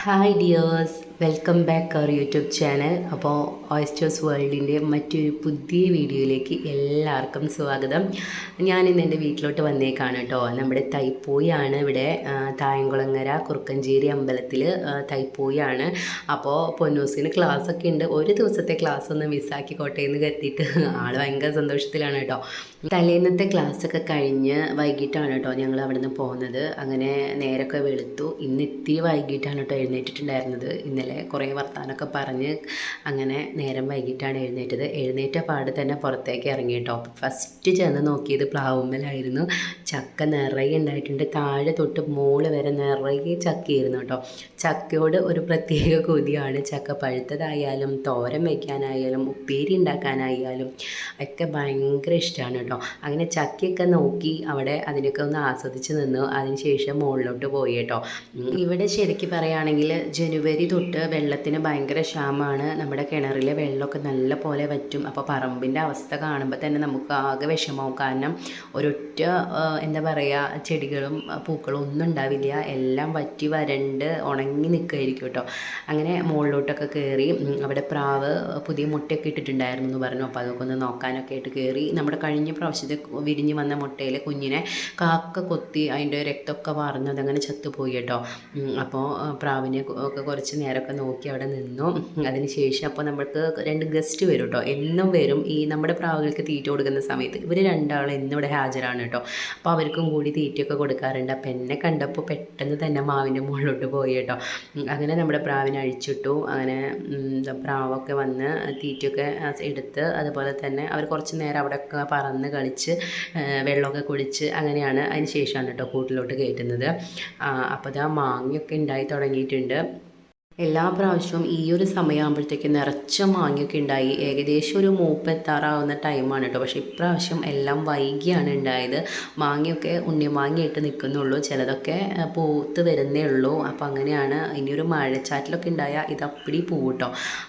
Hi dears, welcome back our YouTube channel. അപ്പോൾ oysters വേൾഡിൻ്റെ മറ്റൊരു പുതിയ വീഡിയോയിലേക്ക് എല്ലാവർക്കും സ്വാഗതം. ഞാനിന്ന് എൻ്റെ വീട്ടിലോട്ട് വന്നേക്കാണ് കേട്ടോ. നമ്മുടെ തൈപ്പൂയാണ് ഇവിടെ, തായംകുളങ്ങര കുറുക്കഞ്ചേരി അമ്പലത്തിൽ തൈപ്പൂയാണ്. അപ്പോൾ പൊന്നൂസിന് ക്ലാസ്സൊക്കെ ഉണ്ട്. ഒരു ദിവസത്തെ ക്ലാസ് ഒന്ന് മിസ്സാക്കിക്കോട്ടെ എന്ന് കരുതിയിട്ട് ആൾ ഭയങ്കര സന്തോഷത്തിലാണ് കേട്ടോ. തലേന്നത്തെ ക്ലാസ്സൊക്കെ കഴിഞ്ഞ് വൈകിട്ടാണ് കേട്ടോ ഞങ്ങൾ അവിടെ നിന്ന് പോകുന്നത്. അങ്ങനെ നേരമൊക്കെ വെളുത്തു. ഇന്ന് ഇത്തിരി വൈകിട്ടാണ് കേട്ടോ എഴുന്നേറ്റിട്ടുണ്ടായിരുന്നത്. ഇന്നലെ കുറേ വർത്താനമൊക്കെ പറഞ്ഞ് അങ്ങനെ നേരം വൈകിട്ടാണ് എഴുന്നേറ്റത്. എഴുന്നേറ്റ പാട് തന്നെ പുറത്തേക്ക് ഇറങ്ങി കേട്ടോ. ഫസ്റ്റ് ചെന്ന് നോക്കിയത് പ്ലാവുമ്മലായിരുന്നു. ചക്ക നിറയെ ഉണ്ടായിട്ടുണ്ട്. താഴെ തൊട്ട് മോള് വരെ നിറയെ ചക്കയായിരുന്നു കേട്ടോ. ചക്കയോട് ഒരു പ്രത്യേക കൊതിയാണ്. ചക്ക പഴുത്തതായാലും തോരൻ വയ്ക്കാനായാലും ഉപ്പേരി ഉണ്ടാക്കാനായാലും ഒക്കെ ഭയങ്കര ഇഷ്ടമാണ് കേട്ടോ. അങ്ങനെ ചക്കയൊക്കെ നോക്കി അവിടെ അതിനൊക്കെ ഒന്ന് ആസ്വദിച്ച് നിന്നു. അതിനുശേഷം മുകളിലോട്ട് പോയി കേട്ടോ. ഇവിടെ ശരിക്കും പറയുകയാണെങ്കിൽ ജനുവരി തൊട്ട് വെള്ളത്തിന് ഭയങ്കര ക്ഷാമമാണ്. നമ്മുടെ കിണറിലെ വെള്ളമൊക്കെ നല്ല പോലെ വറ്റും. അപ്പോൾ പറമ്പിൻ്റെ അവസ്ഥ കാണുമ്പോൾ തന്നെ നമുക്ക് ആകെ വിഷമവും. കാരണം ഒരൊറ്റ എന്താ പറയുക, ചെടികളും പൂക്കളും ഒന്നും ഉണ്ടാവില്ല. എല്ലാം വറ്റി വരണ്ട് ഉണങ്ങി നിൽക്കുമായിരിക്കും കേട്ടോ. അങ്ങനെ മുകളിലോട്ടൊക്കെ കയറി. അവിടെ പ്രാവ് പുതിയ മുട്ടയൊക്കെ ഇട്ടിട്ടുണ്ടായിരുന്നു എന്ന് പറഞ്ഞു. അപ്പോൾ അതൊക്കെ ഒന്ന് നോക്കാനൊക്കെ ആയിട്ട് കയറി. നമ്മുടെ കഴിഞ്ഞ പ്രാവശ്യത്തെ വിരിഞ്ഞ് വന്ന മുട്ടയിൽ കുഞ്ഞിനെ കാക്ക കൊത്തി അതിൻ്റെ രക്തമൊക്കെ വാർന്ന് അതങ്ങനെ ചത്തുപോയി കേട്ടോ. അപ്പോൾ പ്രാവിനെ ഒക്കെ കുറച്ച് നേരമൊക്കെ നോക്കി അവിടെ നിന്നു. അതിന് ശേഷം അപ്പോൾ നമ്മൾക്ക് 2 ഗസ്റ്റ് വരും കേട്ടോ. എന്നും വരും. ഈ നമ്മുടെ പ്രാവുകൾക്ക് തീറ്റ കൊടുക്കുന്ന സമയത്ത് ഇവർ രണ്ടാളും എന്നും ഇവിടെ ഹാജരാണ് കേട്ടോ. അപ്പോൾ അവർക്കും കൂടി തീറ്റയൊക്കെ കൊടുക്കാറുണ്ട്. അപ്പോൾ എന്നെ കണ്ടപ്പോൾ പെട്ടെന്ന് തന്നെ മാവിൻ്റെ മുകളിലോട്ട് പോയി കേട്ടോ. അങ്ങനെ നമ്മുടെ പ്രാവിനെ അഴിച്ചിട്ടു. അങ്ങനെ പ്രാവൊക്കെ വന്ന് തീറ്റയൊക്കെ എടുത്ത് അതുപോലെ തന്നെ അവർ കുറച്ച് നേരം അവിടെയൊക്കെ പറന്ന് കളിച്ച് വെള്ളമൊക്കെ കുടിച്ച് അങ്ങനെയാണ്. അതിന് ശേഷമാണ് കേട്ടോ കൂട്ടിലോട്ട് കയറ്റുന്നത്. അപ്പോൾ ഇതാ മാങ്ങയൊക്കെ ഉണ്ടായി തുടങ്ങിയിട്ടുണ്ട്. എല്ലാ പ്രാവശ്യവും ഈ ഒരു സമയമാകുമ്പോഴത്തേക്ക് നിറച്ച മാങ്ങയൊക്കെ ഉണ്ടായി. ഏകദേശം ഒരു മൂപ്പെത്താറാവുന്ന ടൈമാണ് കേട്ടോ. പക്ഷേ ഇപ്രാവശ്യം എല്ലാം വൈകിയാണ് ഉണ്ടായത്. മാങ്ങയൊക്കെ ഉണ്ണിമാങ്ങയായിട്ട് നിൽക്കുന്നുള്ളൂ. ചിലതൊക്കെ പൂത്ത് വരുന്നേ ഉള്ളൂ. അപ്പോൾ അങ്ങനെയാണ്. ഇനിയൊരു മഴച്ചാറ്റിലൊക്കെ ഉണ്ടായാൽ ഇതപ്പടി പൂവ് കേട്ടോ.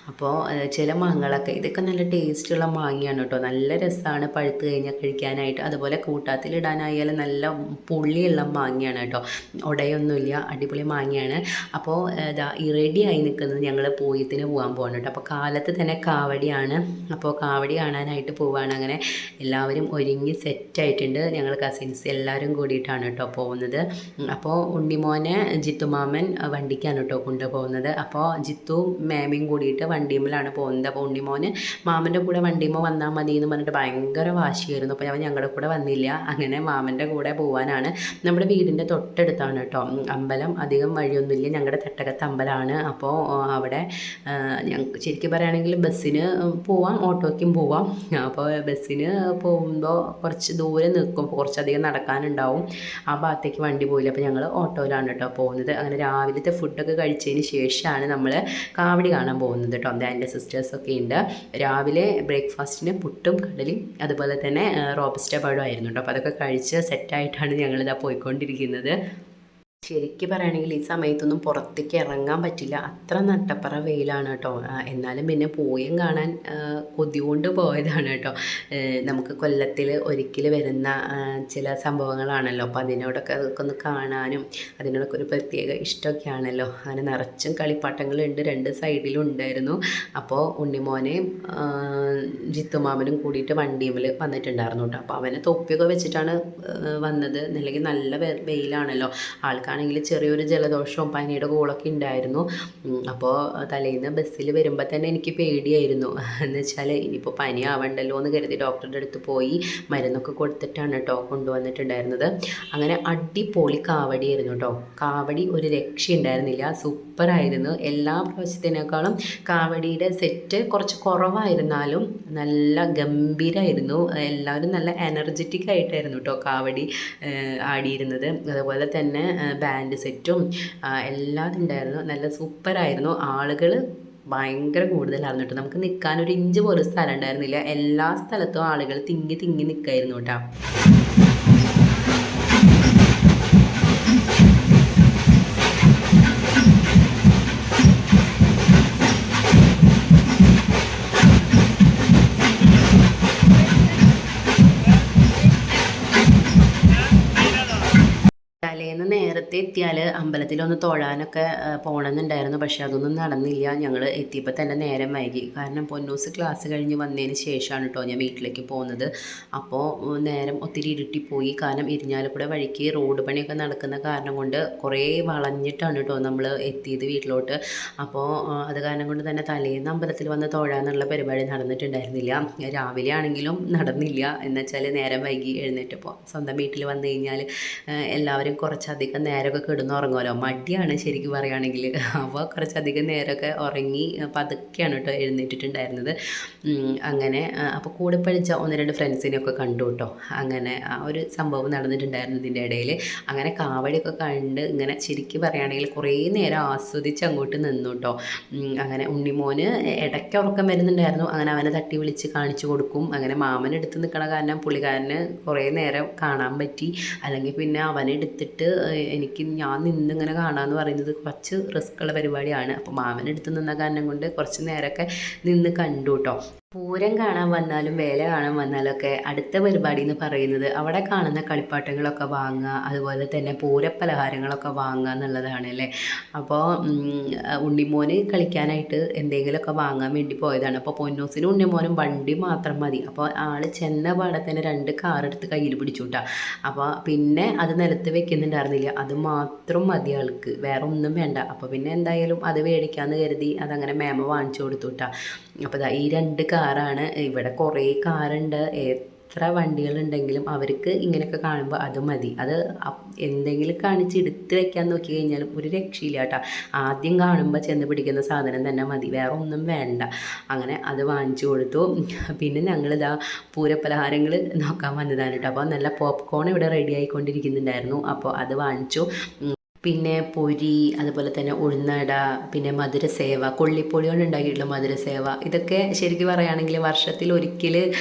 അപ്പോൾ ചില മാങ്ങകളൊക്കെ ഇതൊക്കെ നല്ല ടേസ്റ്റുള്ള മാങ്ങയാണ് കേട്ടോ. നല്ല രസമാണ് പഴുത്ത് കഴിഞ്ഞാൽ കഴിക്കാനായിട്ട്. അതുപോലെ കൂട്ടാത്തിലിടാനായാലും നല്ല പുള്ളിയുള്ള മാങ്ങയാണ് കേട്ടോ. ഉടയൊന്നുമില്ല, അടിപൊളി മാങ്ങയാണ്. അപ്പോൾ ഇതാ ഈ റെഡിയായി നിൽക്കുന്നത് ഞങ്ങൾ പോയത്തിന് പോകാൻ പോകണം കേട്ടോ. അപ്പോൾ കാലത്ത് തന്നെ കാവടിയാണ്. അപ്പോൾ കാവടി കാണാനായിട്ട് പോവുകയാണ്. അങ്ങനെ എല്ലാവരും ഒരുങ്ങി സെറ്റായിട്ടുണ്ട്. ഞങ്ങൾ കസിൻസ് എല്ലാവരും കൂടിയിട്ടാണ് കേട്ടോ പോകുന്നത്. അപ്പോൾ ഉണ്ണിമോനെ ജിത്തുമാമൻ വണ്ടിക്കാണ് കേട്ടോ കൊണ്ടുപോകുന്നത്. അപ്പോൾ ജിത്തു മേമയും കൂടിയിട്ട് വണ്ടിയുമ്മലാണ് പോകുന്നത്. അപ്പോൾ ഉണ്ണിമോന് മാമൻ്റെ കൂടെ വണ്ടിയുമ്മ വന്നാൽ മതി എന്ന് പറഞ്ഞിട്ട് ഭയങ്കര വാശിയായിരുന്നു. അപ്പോൾ അവൻ ഞങ്ങളുടെ കൂടെ വന്നില്ല. അങ്ങനെ മാമൻ്റെ കൂടെ പോകാനാണ്. നമ്മുടെ വീടിൻ്റെ തൊട്ടടുത്താണ് കേട്ടോ അമ്പലം. അധികം വഴിയൊന്നുമില്ല. ഞങ്ങളുടെ തട്ടകത്ത് അമ്പലമാണ്. അപ്പോൾ അവിടെ ഞങ്ങൾക്ക് ശരിക്കും പറയുകയാണെങ്കിൽ ബസ്സിന് പോവാം, ഓട്ടോയ്ക്കും പോവാം. അപ്പോൾ ബസ്സിന് പോകുമ്പോൾ കുറച്ച് ദൂരെ നിൽക്കും, കുറച്ചധികം നടക്കാനുണ്ടാവും. ആ ഭാഗത്തേക്ക് വണ്ടി പോയില്ല. അപ്പോൾ ഞങ്ങൾ ഓട്ടോയിലാണ് കേട്ടോ പോകുന്നത്. അങ്ങനെ രാവിലത്തെ ഫുഡൊക്കെ കഴിച്ചതിന് ശേഷമാണ് നമ്മൾ കാവടി കാണാൻ പോകുന്നത് കേട്ടോ. എൻ്റെ സിസ്റ്റേഴ്സൊക്കെ ഉണ്ട്. രാവിലെ ബ്രേക്ക്ഫാസ്റ്റിന് പുട്ടും കടലും അതുപോലെ തന്നെ റോബസ്റ്റ പഴമായിരുന്നു കേട്ടോ. അപ്പോൾ അതൊക്കെ കഴിച്ച് സെറ്റായിട്ടാണ് ഞങ്ങളിതാ പോയിക്കൊണ്ടിരിക്കുന്നത്. ശരിക്കും പറയുകയാണെങ്കിൽ ഈ സമയത്തൊന്നും പുറത്തേക്ക് ഇറങ്ങാൻ പറ്റില്ല. അത്ര നട്ടപ്പറ വെയിലാണ് കേട്ടോ. എന്നാലും പിന്നെ പൂയം കാണാൻ കൊതി കൊണ്ട് പോയതാണ് കേട്ടോ. നമുക്ക് കൊല്ലത്തിൽ ഒരിക്കൽ വരുന്ന ചില സംഭവങ്ങളാണല്ലോ. അപ്പോൾ അതിനോടൊക്കെ അതൊക്കെ ഒന്ന് കാണാനും അതിനോടൊക്കെ ഒരു പ്രത്യേക ഇഷ്ടമൊക്കെയാണല്ലോ. അങ്ങനെ നിറച്ചും കളിപ്പാട്ടങ്ങളുണ്ട്. 2 സൈഡിലും ഉണ്ടായിരുന്നു. അപ്പോൾ ഉണ്ണിമോനെയും ജിത്തുമാമനും കൂടിയിട്ട് വണ്ടിയിൽ വന്നിട്ടുണ്ടായിരുന്നു കേട്ടോ. അപ്പോൾ അവനെ തൊപ്പിയൊക്കെ വെച്ചിട്ടാണ് വന്നത്. അല്ലെങ്കിൽ നല്ല വെയിലാണല്ലോ. ആൾക്കാണെങ്കിൽ ചെറിയൊരു ജലദോഷവും പനിയുടെ കോളൊക്കെ ഉണ്ടായിരുന്നു. അപ്പോൾ തലേന്ന് ബസ്സിൽ വരുമ്പോൾ തന്നെ എനിക്ക് പേടിയായിരുന്നു. എന്ന് വെച്ചാൽ ഇനിയിപ്പോൾ പനി ആവണ്ടല്ലോ എന്ന് കരുതി ഡോക്ടറുടെ അടുത്ത് പോയി മരുന്നൊക്കെ കൊടുത്തിട്ടാണ് കേട്ടോ കൊണ്ടുവന്നിട്ടുണ്ടായിരുന്നത്. അങ്ങനെ അടിപൊളി കാവടിയായിരുന്നു കേട്ടോ. കാവടി ഒരു രക്ഷയുണ്ടായിരുന്നില്ല. സൂപ്പറായിരുന്നു. എല്ലാ പ്രാവശ്യത്തിനേക്കാളും കാവടിയുടെ സെറ്റ് കുറച്ച് കുറവായിരുന്നാലും നല്ല ഗംഭീരമായിരുന്നു. എല്ലാവരും നല്ല എനർജറ്റിക് ആയിട്ടായിരുന്നു കേട്ടോ കാവടി ആടിയിരുന്നത്. അതുപോലെ തന്നെ ബാൻഡ് സെറ്റും എല്ലാം ഉണ്ടായിരുന്നു. നല്ല സൂപ്പറായിരുന്നു. ആളുകൾ ഭയങ്കര കൂടുതലായിരുന്നു കേട്ടോ. നമുക്ക് നിൽക്കാനൊരു ഇഞ്ച് പോലും സ്ഥലം ഉണ്ടായിരുന്നില്ല. എല്ലാ സ്ഥലത്തും ആളുകൾ തിങ്ങി തിങ്ങി നിൽക്കായിരുന്നു കേട്ടോ. തലേന്ന് നേരത്തെ എത്തിയാൽ അമ്പലത്തിലൊന്ന് തൊഴാനൊക്കെ പോകണമെന്നുണ്ടായിരുന്നു. പക്ഷേ അതൊന്നും നടന്നില്ല. ഞങ്ങൾ എത്തിയപ്പോൾ തന്നെ നേരം വൈകി. കാരണം പൊന്നൂസ് ക്ലാസ് കഴിഞ്ഞ് വന്നതിന് ശേഷമാണ് കേട്ടോ ഞാൻ വീട്ടിലേക്ക് പോകുന്നത്. അപ്പോൾ നേരം ഒത്തിരി ഇരുട്ടിപ്പോയി. കാരണം ഇരിഞ്ഞാലക്കുട വഴിക്ക് റോഡ് പണിയൊക്കെ നടക്കുന്ന കാരണം കൊണ്ട് കുറേ വളഞ്ഞിട്ടാണ് കേട്ടോ നമ്മൾ എത്തിയത് വീട്ടിലോട്ട്. അപ്പോൾ അത് കാരണം കൊണ്ട് തന്നെ തലേന്ന് അമ്പലത്തിൽ വന്ന് തൊഴാന്നുള്ള പരിപാടി നടന്നിട്ടുണ്ടായിരുന്നില്ല. രാവിലെ ആണെങ്കിലും നടന്നില്ല. എന്നുവെച്ചാൽ നേരം വൈകി എഴുന്നേറ്റപ്പോൾ സ്വന്തം വീട്ടിൽ വന്നു കഴിഞ്ഞാൽ എല്ലാവരും കുറച്ചധികം നേരമൊക്കെ കിടന്നുറങ്ങുമല്ലോ. മടിയാണ് ശരിക്കും പറയുകയാണെങ്കിൽ. അപ്പോൾ കുറച്ചധികം നേരമൊക്കെ ഉറങ്ങി പതുക്കെയാണ് കേട്ടോ എഴുന്നേറ്റിട്ടുണ്ടായിരുന്നത്. അങ്ങനെ അപ്പോൾ കൂടെ പഠിച്ച 1-2 ഫ്രണ്ട്സിനെയൊക്കെ കണ്ടു കേട്ടോ. അങ്ങനെ ആ ഒരു സംഭവം നടന്നിട്ടുണ്ടായിരുന്നു ഇതിൻ്റെ ഇടയിൽ. അങ്ങനെ കാവടിയൊക്കെ കണ്ട് ഇങ്ങനെ ശരിക്കും പറയുകയാണെങ്കിൽ കുറേ നേരം ആസ്വദിച്ച് അങ്ങോട്ട് നിന്നു കേട്ടോ. അങ്ങനെ ഉണ്ണിമോന് ഇടയ്ക്ക് ഉറക്കം വരുന്നുണ്ടായിരുന്നു. അങ്ങനെ അവനെ തട്ടി വിളിച്ച് കാണിച്ചു കൊടുക്കും. അങ്ങനെ മാമനെടുത്ത് നിൽക്കണ കാരണം പുള്ളിക്കാരന് കുറേ നേരം കാണാൻ പറ്റി. അല്ലെങ്കിൽ പിന്നെ അവനെടുത്തിട്ട് ഞാൻ നിന്നിങ്ങനെ കാണാമെന്ന് പറയുന്നത് കുറച്ച് റിസ്ക്കുള്ള പരിപാടിയാണ്. അപ്പോൾ മാമനെടുത്ത് നിന്ന കാരണം കൊണ്ട് കുറച്ച് നേരമൊക്കെ നിന്ന് കണ്ടു കേട്ടോ. പൂരം കാണാൻ വന്നാലും വേല കാണാൻ വന്നാലൊക്കെ അടുത്ത പരിപാടി എന്ന് പറയുന്നത് അവിടെ കാണുന്ന കളിപ്പാട്ടങ്ങളൊക്കെ വാങ്ങുക, അതുപോലെ തന്നെ പൂരപ്പലഹാരങ്ങളൊക്കെ വാങ്ങുക എന്നുള്ളതാണ് അല്ലേ. അപ്പോൾ ഉണ്ണിമോന് കളിക്കാനായിട്ട് എന്തെങ്കിലുമൊക്കെ വാങ്ങാൻ വേണ്ടി പോയതാണ്. അപ്പോൾ പൊന്നൂസിനും ഉണ്ണിമോനും വണ്ടി മാത്രം മതി. അപ്പോൾ ആൾ ചെന്ന പാടെ തന്നെ 2 കാറെടുത്ത് കയ്യിൽ പിടിച്ചു കൂട്ടാ. അപ്പോൾ പിന്നെ അത് നിലത്ത് വെക്കുന്നുണ്ടായിരുന്നില്ല. അത് മാത്രം മതി ആൾക്ക്, വേറെ ഒന്നും വേണ്ട. അപ്പോൾ പിന്നെ എന്തായാലും അത് മേടിക്കാമെന്ന് കരുതി അതങ്ങനെ മേമ വാങ്ങിച്ചു കൊടുത്തു കൂട്ടാ. അപ്പോൾ ഈ 2 കാറാണ്. ഇവിടെ കുറേ കാറുണ്ട്. എത്ര വണ്ടികളുണ്ടെങ്കിലും അവർക്ക് ഇങ്ങനെയൊക്കെ കാണുമ്പോൾ അത് മതി. അത് എന്തെങ്കിലും കാണിച്ച് എടുത്ത് വെക്കാൻ നോക്കി കഴിഞ്ഞാലും ഒരു രക്ഷയില്ല കേട്ടോ. ആദ്യം കാണുമ്പോൾ ചെന്ന് പിടിക്കുന്ന സാധനം തന്നെ മതി, വേറെ ഒന്നും വേണ്ട. അങ്ങനെ അത് വാങ്ങിച്ചു കൊടുത്തു. പിന്നെ ഞങ്ങളിതാ പൂരപ്പലഹാരങ്ങൾ നോക്കാൻ വന്നതാണ് കേട്ടോ. അപ്പോൾ നല്ല പോപ്കോൺ ഇവിടെ റെഡി ആയിക്കൊണ്ടിരിക്കുന്നുണ്ടായിരുന്നു. അപ്പോൾ അത് വാങ്ങിച്ചു. പിന്നെ പൊരി, അതുപോലെ തന്നെ ഉഴുന്നട, പിന്നെ മധുരസേവ, കൊള്ളിപ്പൊടി കൊണ്ട് ഉണ്ടാക്കിയിട്ടുള്ള മധുരസേവ. ഇതൊക്കെ ശരിക്കും പറയുകയാണെങ്കിൽ വർഷത്തിലൊരിക്കൽ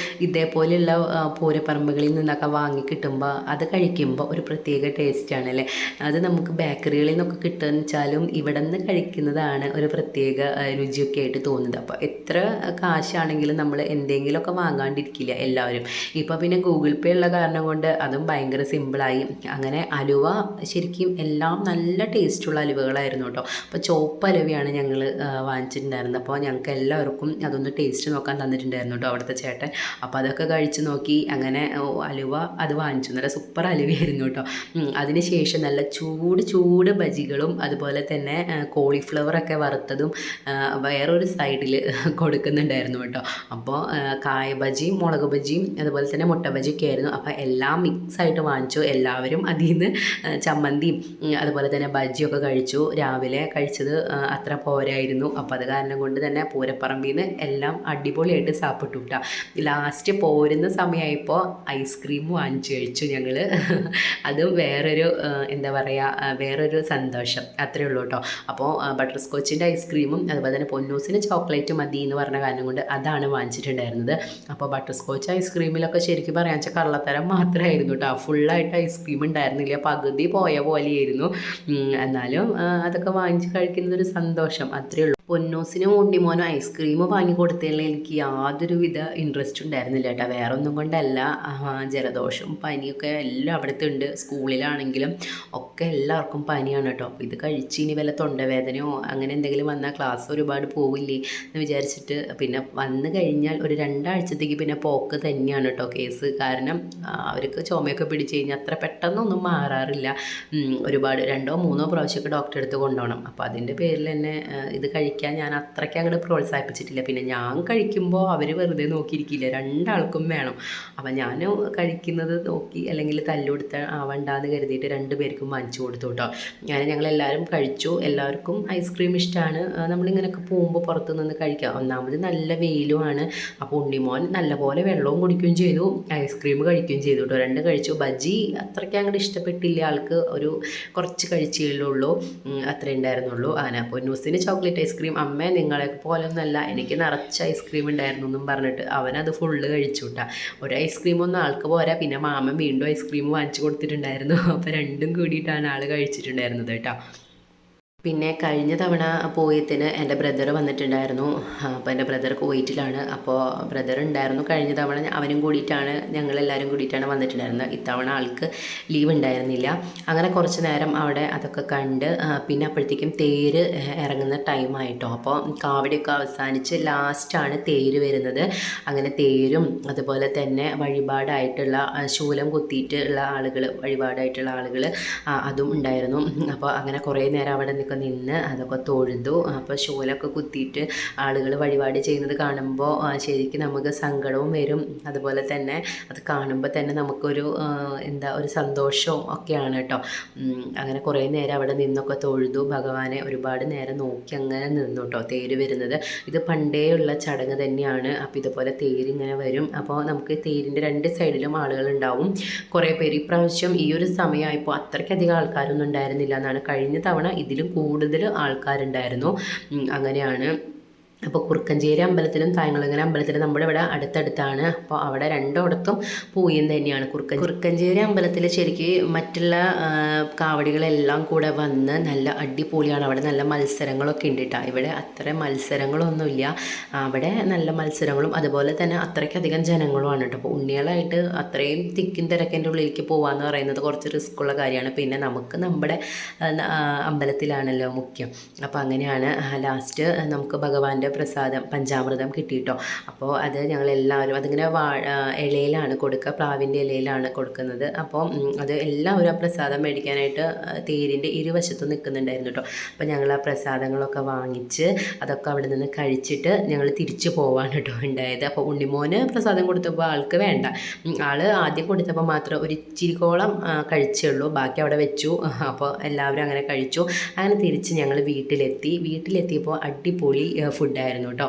ഇതേപോലെയുള്ള പൂരപ്പറമ്പുകളിൽ നിന്നൊക്കെ വാങ്ങി കിട്ടുമ്പോൾ അത് കഴിക്കുമ്പോൾ ഒരു പ്രത്യേക ടേസ്റ്റാണ് അല്ലേ. അത് നമുക്ക് ബേക്കറികളിൽ നിന്നൊക്കെ കിട്ടുകയെന്ന് വെച്ചാലും ഇവിടെ നിന്ന് കഴിക്കുന്നതാണ് ഒരു പ്രത്യേക രുചിയൊക്കെ ആയിട്ട് തോന്നുന്നത്. അപ്പോൾ എത്ര കാശാണെങ്കിലും നമ്മൾ എന്തെങ്കിലുമൊക്കെ വാങ്ങാണ്ടിരിക്കില്ല എല്ലാവരും. ഇപ്പോൾ പിന്നെ ഗൂഗിൾ പേ ഉള്ള കാരണം കൊണ്ട് അതും ഭയങ്കര സിമ്പിളായി. അങ്ങനെ അലുവ ശരിക്കും എല്ലാം നല്ല ടേസ്റ്റുള്ള അലുവകളായിരുന്നു കേട്ടോ. അപ്പോൾ ചുവപ്പ് അലുവയാണ് ഞങ്ങൾ വാങ്ങിച്ചിട്ടുണ്ടായിരുന്നത്. അപ്പോൾ ഞങ്ങൾക്ക് എല്ലാവർക്കും അതൊന്ന് ടേസ്റ്റ് നോക്കാൻ തന്നിട്ടുണ്ടായിരുന്നു കേട്ടോ അവിടുത്തെ ചേട്ടൻ. അപ്പോൾ അതൊക്കെ കഴിച്ച് നോക്കി. അങ്ങനെ അലുവ അത് വാങ്ങിച്ചു. നല്ല സൂപ്പർ അലുവയായിരുന്നു കേട്ടോ. അതിന് ശേഷം നല്ല ചൂട് ബജികളും അതുപോലെ തന്നെ കോളിഫ്ലവറൊക്കെ വറുത്തതും വേറൊരു സൈഡിൽ കൊടുക്കുന്നുണ്ടായിരുന്നു കേട്ടോ. അപ്പോൾ കായ ബജിയും മുളക് ബജിയും അതുപോലെ തന്നെ മുട്ട ബജിയൊക്കെ ആയിരുന്നു. അപ്പോൾ എല്ലാം മിക്സായിട്ട് വാങ്ങിച്ചു. എല്ലാവരും അതിൽ നിന്ന് ചമ്മന്തിയും അതുപോലെ തന്നെ ബജിയൊക്കെ കഴിച്ചു. രാവിലെ കഴിച്ചത് അത്ര പോരായിരുന്നു. അപ്പോൾ അത് കാരണം കൊണ്ട് തന്നെ പൂരപ്പറമ്പിൽ നിന്ന് എല്ലാം അടിപൊളിയായിട്ട് സാപ്പിട്ടു കിട്ടാം. ലാസ്റ്റ് പോരുന്ന സമയമായപ്പോൾ ഐസ്ക്രീം വാങ്ങിച്ചു കഴിച്ചു ഞങ്ങൾ. അതും വേറൊരു എന്താ പറയുക, വേറൊരു സന്തോഷം അത്രേ ഉള്ളൂ കേട്ടോ. അപ്പോൾ ബട്ടർ സ്കോച്ചിൻ്റെ ഐസ്ക്രീമും അതുപോലെ തന്നെ പൊന്നൂസിന് ചോക്ലേറ്റ് മതി എന്ന് പറഞ്ഞ കാരണം കൊണ്ട് അതാണ് വാങ്ങിച്ചിട്ടുണ്ടായിരുന്നത്. അപ്പോൾ ബട്ടർ സ്കോച്ച് ഐസ്ക്രീമിലൊക്കെ ശരിക്കും പറയാൻ വെച്ചാൽ കള്ളത്തരം മാത്രമായിരുന്നു കേട്ടോ. ഫുള്ളായിട്ട് ഐസ്ക്രീം ഉണ്ടായിരുന്നില്ല, പകുതി പോയ പോലെയായിരുന്നു. എന്നാലും അതൊക്കെ വാങ്ങിച്ച് കഴിക്കുന്നതൊരു സന്തോഷം അത്രയേ ഉള്ളൂ. പൊന്നൂസിനും ഉണ്ണിമോനും ഐസ്ക്രീം വാങ്ങി കൊടുത്തതിൽ എനിക്ക് യാതൊരുവിധ ഇൻട്രസ്റ്റ് ഉണ്ടായിരുന്നില്ല കേട്ടോ. വേറെ ഒന്നും കൊണ്ടല്ല, ജലദോഷവും പനിയൊക്കെ എല്ലാം അവിടുത്തെ ഉണ്ട്. സ്കൂളിലാണെങ്കിലും ഒക്കെ എല്ലാവർക്കും പനിയാണ് കേട്ടോ. അപ്പോൾ ഇത് കഴിച്ച് ഇനി വല്ല തൊണ്ടവേദനയോ അങ്ങനെ എന്തെങ്കിലും വന്നാൽ ക്ലാസ് ഒരുപാട് പോവില്ലേ എന്ന് വിചാരിച്ചിട്ട് പിന്നെ വന്നു കഴിഞ്ഞാൽ ഒരു 2 ആഴ്ചത്തേക്ക് പിന്നെ പോക്ക് തന്നെയാണ് കേട്ടോ കേസ്. കാരണം അവർക്ക് ചുമയൊക്കെ പിടിച്ച് കഴിഞ്ഞാൽ അത്ര പെട്ടെന്നൊന്നും മാറാറില്ല. ഒരുപാട് 2-3 പ്രാവശ്യമൊക്കെ ഡോക്ടറെ അടുത്ത് കൊണ്ടുപോകണം. അപ്പോൾ അതിൻ്റെ പേരിൽ തന്നെ ഇത് കഴിക്കാൻ ഞാൻ അത്രയ്ക്ക് അങ്ങോട്ട് പ്രോത്സാഹിപ്പിച്ചിട്ടില്ല. പിന്നെ ഞാൻ കഴിക്കുമ്പോൾ അവർ വെറുതെ നോക്കിയിരിക്കില്ല, 2 ആൾക്കും വേണം. അപ്പം ഞാൻ കഴിക്കുന്നത് നോക്കി അല്ലെങ്കിൽ തല്ലുകൊടുത്ത ആവണ്ടെന്ന് കരുതിയിട്ട് 2 പേർക്കും വാങ്ങിച്ചു കൊടുത്തു കേട്ടോ. ഞങ്ങളെല്ലാവരും കഴിച്ചു. എല്ലാവർക്കും ഐസ്ക്രീം ഇഷ്ടമാണ്. നമ്മളിങ്ങനെയൊക്കെ പോകുമ്പോൾ പുറത്തു നിന്ന് കഴിക്കാം. ഒന്നാമത് നല്ല വെയിലുമാണ്. അപ്പോൾ ഉണ്ണിമോൻ നല്ലപോലെ വെള്ളവും കുടിക്കുകയും ചെയ്തു, ഐസ്ക്രീം കഴിക്കുകയും ചെയ്തു കേട്ടോ. 2 കഴിച്ചു. ബജി അത്രയ്ക്ക് അങ്ങോട്ട് ഇഷ്ടപ്പെട്ടില്ല ആൾക്ക്, ഒരു കുറച്ച് കഴിച്ചുള്ളൂ, അത്രേ ഉണ്ടായിരുന്നുള്ളൂ. അങ്ങനെ പൊന്നൂസിന് ചോക്ലേറ്റ് ഐസ്ക്രീം, അമ്മ നിങ്ങളെ പോലെ ഒന്നല്ല, എനിക്ക് നിറച്ച് ഐസ്ക്രീം ഉണ്ടായിരുന്നു എന്നും പറഞ്ഞിട്ട് അവനത് ഫുള്ള് കഴിച്ചു കൂട്ടാ. ഒരു ഐസ്ക്രീം ഒന്നും ആൾക്ക് പോരാ. പിന്നെ മാമൻ വീണ്ടും ഐസ്ക്രീം വാങ്ങിച്ചു കൊടുത്തിട്ടുണ്ടായിരുന്നു. അപ്പോൾ 2ഉം കൂടിയിട്ടാണ് ആൾ കഴിച്ചിട്ടുണ്ടായിരുന്നത് കേട്ടോ. പിന്നെ കഴിഞ്ഞ തവണ പോയതിന് എൻ്റെ ബ്രദർ വന്നിട്ടുണ്ടായിരുന്നു. അപ്പോൾ എൻ്റെ ബ്രദർ കുവൈറ്റിലാണ്. അപ്പോൾ ബ്രദർ ഉണ്ടായിരുന്നു കഴിഞ്ഞ തവണ. അവനും കൂടിയിട്ടാണ്, ഞങ്ങളെല്ലാവരും കൂടിയിട്ടാണ് വന്നിട്ടുണ്ടായിരുന്നത്. ഇത്തവണ ആൾക്ക് ലീവ് ഉണ്ടായിരുന്നില്ല. അങ്ങനെ കുറച്ച് നേരം അവിടെ അതൊക്കെ കണ്ട് പിന്നെ അപ്പോഴത്തേക്കും തേര് ഇറങ്ങുന്ന ടൈമായിട്ടോ. അപ്പോൾ കാവടിയൊക്കെ അവസാനിച്ച് ലാസ്റ്റാണ് തേര് വരുന്നത്. അങ്ങനെ തേരും അതുപോലെ തന്നെ വഴിപാടായിട്ടുള്ള ശൂലം കുത്തിയിട്ടുള്ള ആളുകൾ, വഴിപാടായിട്ടുള്ള ആളുകൾ അതും ഉണ്ടായിരുന്നു. അപ്പോൾ അങ്ങനെ കുറേ നേരം അവിടെ നിന്ന് അതൊക്കെ തൊഴുതു. അപ്പോൾ ശൂലമൊക്കെ കുത്തിയിട്ട് ആളുകൾ വഴിപാട് ചെയ്യുന്നത് കാണുമ്പോൾ ശരിക്കും നമുക്ക് സങ്കടവും വരും. അതുപോലെ തന്നെ അത് കാണുമ്പോൾ തന്നെ നമുക്കൊരു ഒരു സന്തോഷവും ഒക്കെയാണ് കേട്ടോ. അങ്ങനെ കുറേ നേരം അവിടെ നിന്നൊക്കെ തൊഴുതു ഭഗവാനെ ഒരുപാട് നേരം നോക്കി അങ്ങനെ നിന്നു കേട്ടോ. തേര് വരുന്നത് ഇത് പണ്ടേയുള്ള ചടങ്ങ് തന്നെയാണ്. അപ്പോൾ ഇതുപോലെ തേരിങ്ങനെ വരും. അപ്പോൾ നമുക്ക് തേരിൻ്റെ രണ്ട് സൈഡിലും ആളുകൾ ഉണ്ടാവും. കുറേ പേര് ഇപ്രാവശ്യം ഈ ഒരു സമയമായപ്പോൾ അത്രയ്ക്കധികം ആൾക്കാരൊന്നും ഉണ്ടായിരുന്നില്ല എന്നാണ്. കഴിഞ്ഞ തവണ ഇതിലും കൂടുതൽ ആൾക്കാരുണ്ടായിരുന്നു. അങ്ങനെയാണ്. അപ്പോൾ കുറുക്കഞ്ചേരി അമ്പലത്തിലും തായങ്കുളങ്ങര അമ്പലത്തിലും നമ്മുടെ ഇവിടെ അടുത്തടുത്താണ്. അപ്പോൾ അവിടെ രണ്ടിടത്തും പൂയം തന്നെയാണ്. കുറുക്കഞ്ചേരി അമ്പലത്തിൽ ശരിക്കും മറ്റുള്ള കാവടികളെല്ലാം കൂടെ വന്ന് നല്ല അടിപൊളിയാണ്. അവിടെ നല്ല മത്സരങ്ങളൊക്കെ ഉണ്ട് കേട്ടോ. ഇവിടെ അത്ര മത്സരങ്ങളൊന്നുമില്ല. അവിടെ നല്ല മത്സരങ്ങളും അതുപോലെ തന്നെ അത്രയ്ക്കധികം ജനങ്ങളുമാണ് കേട്ടോ. അപ്പോൾ ഉണ്ണികളായിട്ട് അത്രയും തിക്കും തിരക്കിൻ്റെ ഉള്ളിലേക്ക് പോകാമെന്ന് പറയുന്നത് കുറച്ച് റിസ്ക്കുള്ള കാര്യമാണ്. പിന്നെ നമുക്ക് നമ്മുടെ അമ്പലത്തിലാണല്ലോ മുഖ്യം. അപ്പോൾ അങ്ങനെയാണ്. ലാസ്റ്റ് നമുക്ക് ഭഗവാന്റെ പ്രസാദം പഞ്ചാമൃതം കിട്ടിയിട്ടോ. അപ്പോൾ അത് ഞങ്ങളെല്ലാവരും അതിങ്ങനെ ഇലയിലാണ് കൊടുക്കുക, പ്ലാവിൻ്റെ ഇലയിലാണ് കൊടുക്കുന്നത്. അപ്പോൾ അത് എല്ലാവരും ആ പ്രസാദം മേടിക്കാനായിട്ട് തേരിൻ്റെ ഇരുവശത്തും നിൽക്കുന്നുണ്ടായിരുന്നു കേട്ടോ. അപ്പോൾ ഞങ്ങൾ ആ പ്രസാദങ്ങളൊക്കെ വാങ്ങിച്ച് അതൊക്കെ അവിടെ നിന്ന് കഴിച്ചിട്ട് ഞങ്ങൾ തിരിച്ചു പോവാണ് കേട്ടോ ഉണ്ടായത്. അപ്പോൾ ഉണ്ണിമോന് പ്രസാദം കൊടുത്തപ്പോൾ ആൾക്ക് വേണ്ട. ആൾ ആദ്യം കൊടുത്തപ്പോൾ മാത്രം ഒരു ഇച്ചിരിക്കോളം കഴിച്ചുള്ളൂ, ബാക്കി അവിടെ വെച്ചു. അപ്പോൾ എല്ലാവരും അങ്ങനെ കഴിച്ചു. അങ്ങനെ തിരിച്ച് ഞങ്ങൾ വീട്ടിലെത്തിയപ്പോൾ അടിപൊളി ഫുഡായിരുന്നു കേട്ടോ.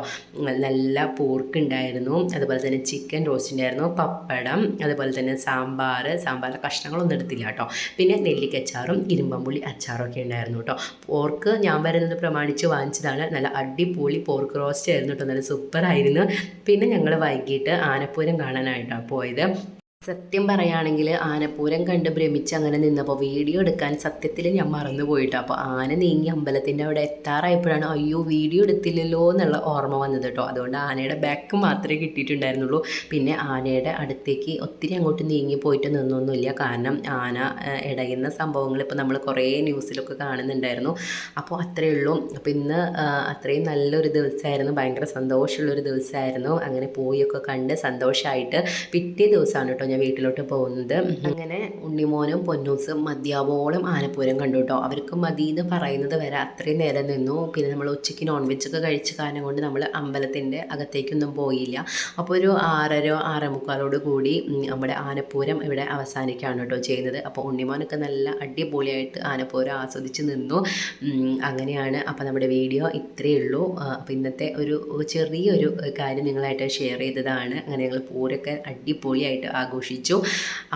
നല്ല പോർക്ക് ഉണ്ടായിരുന്നു, അതുപോലെ തന്നെ ചിക്കൻ റോസ്റ്റ് ഉണ്ടായിരുന്നു, പപ്പടം, അതുപോലെ തന്നെ സാമ്പാറിലെ കഷ്ണങ്ങളൊന്നും എടുത്തില്ല കേട്ടോ. പിന്നെ നെല്ലിക്കച്ചാറും ഇരുമ്പമ്പുളി അച്ചാറും ഒക്കെ ഉണ്ടായിരുന്നു കേട്ടോ. പോർക്ക് ഞാൻ വരുന്നത് പ്രമാണിച്ച് വാങ്ങിച്ചതാണ്. നല്ല അടിപൊളി പോർക്ക് റോസ്റ്റ് ആയിരുന്നു കേട്ടോ. നല്ല സൂപ്പറായിരുന്നു. പിന്നെ ഞങ്ങൾ വൈകിട്ട് ആനപ്പൂരം കാണാനായിട്ടാണ് പോയത്. സത്യം പറയുകയാണെങ്കിൽ ആനപ്പൂരം കണ്ട് ഭ്രമിച്ച് അങ്ങനെ നിന്നപ്പോൾ വീഡിയോ എടുക്കാൻ സത്യത്തിൽ ഞാൻ മറന്നു പോയിട്ടോ. അപ്പോൾ ആന നീങ്ങി അമ്പലത്തിൻ്റെ അവിടെ എത്താറായപ്പോഴാണ് അയ്യോ വീഡിയോ എടുത്തില്ലല്ലോ എന്നുള്ള ഓർമ്മ വന്നത് കേട്ടോ. അതുകൊണ്ട് ആനയുടെ ബാക്ക് മാത്രമേ കിട്ടിയിട്ടുണ്ടായിരുന്നുള്ളൂ. പിന്നെ ആനയുടെ അടുത്തേക്ക് ഒത്തിരി അങ്ങോട്ട് നീങ്ങി പോയിട്ട് നിന്നൊന്നുമില്ല. കാരണം ആന ഇടയുന്ന സംഭവങ്ങൾ ഇപ്പോൾ നമ്മൾ കുറേ ന്യൂസിലൊക്കെ കാണുന്നുണ്ടായിരുന്നു. അപ്പോൾ അത്രയേ ഉള്ളൂ. അപ്പോൾ ഇന്ന് അത്രയും നല്ലൊരു ദിവസമായിരുന്നു, ഭയങ്കര സന്തോഷമുള്ളൊരു ദിവസമായിരുന്നു. അങ്ങനെ പോയൊക്കെ കണ്ട് സന്തോഷമായിട്ട് പിറ്റേ ദിവസമാണ് കേട്ടോ ഞാൻ വീട്ടിലോട്ട് പോകുന്നത്. അങ്ങനെ ഉണ്ണിമോനും പൊന്നൂസും മതിയാവോളം ആനപ്പൂരം കണ്ടു കേട്ടോ. അവർക്ക് മതി എന്ന് പറയുന്നത് വരെ അത്രയും നേരം നിന്നു. പിന്നെ നമ്മൾ ഉച്ചയ്ക്ക് നോൺ വെജൊക്കെ കഴിച്ച കാരണം കൊണ്ട് നമ്മൾ അമ്പലത്തിൻ്റെ അകത്തേക്കൊന്നും പോയില്ല. അപ്പോൾ ഒരു 6:45 കൂടി നമ്മുടെ ആനപ്പൂരം ഇവിടെ അവസാനിക്കുകയാണ് കേട്ടോ ചെയ്യുന്നത്. അപ്പോൾ ഉണ്ണിമോനൊക്കെ നല്ല അടിപൊളിയായിട്ട് ആനപ്പൂരം ആസ്വദിച്ച് നിന്നു. അങ്ങനെയാണ്. അപ്പോൾ നമ്മുടെ വീഡിയോ ഇത്രയേ ഉള്ളൂ. അപ്പോൾ ഇന്നത്തെ ഒരു ചെറിയൊരു കാര്യം നിങ്ങളായിട്ട് ഷെയർ ചെയ്തതാണ്. അങ്ങനെ ഞങ്ങൾ പൂരമൊക്കെ അടിപൊളിയായിട്ട് ആഘോഷിച്ചു.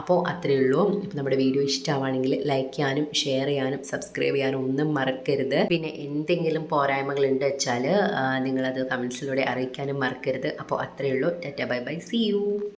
അപ്പോൾ അത്രയേ ഉള്ളൂ. അപ്പോൾ നമ്മുടെ വീഡിയോ ഇഷ്ടമാണെങ്കിൽ ലൈക്ക് ചെയ്യാനും ഷെയർ ചെയ്യാനും സബ്സ്ക്രൈബ് ചെയ്യാനും ഒന്നും മറക്കരുത്. പിന്നെ എന്തെങ്കിലും പോരായ്മകൾ ഉണ്ട് വെച്ചാൽ നിങ്ങളത് കമൻസിലൂടെ അറിയിക്കാനും മറക്കരുത്. അപ്പോൾ അത്രയേ ഉള്ളൂ. Tata bye bye, see U.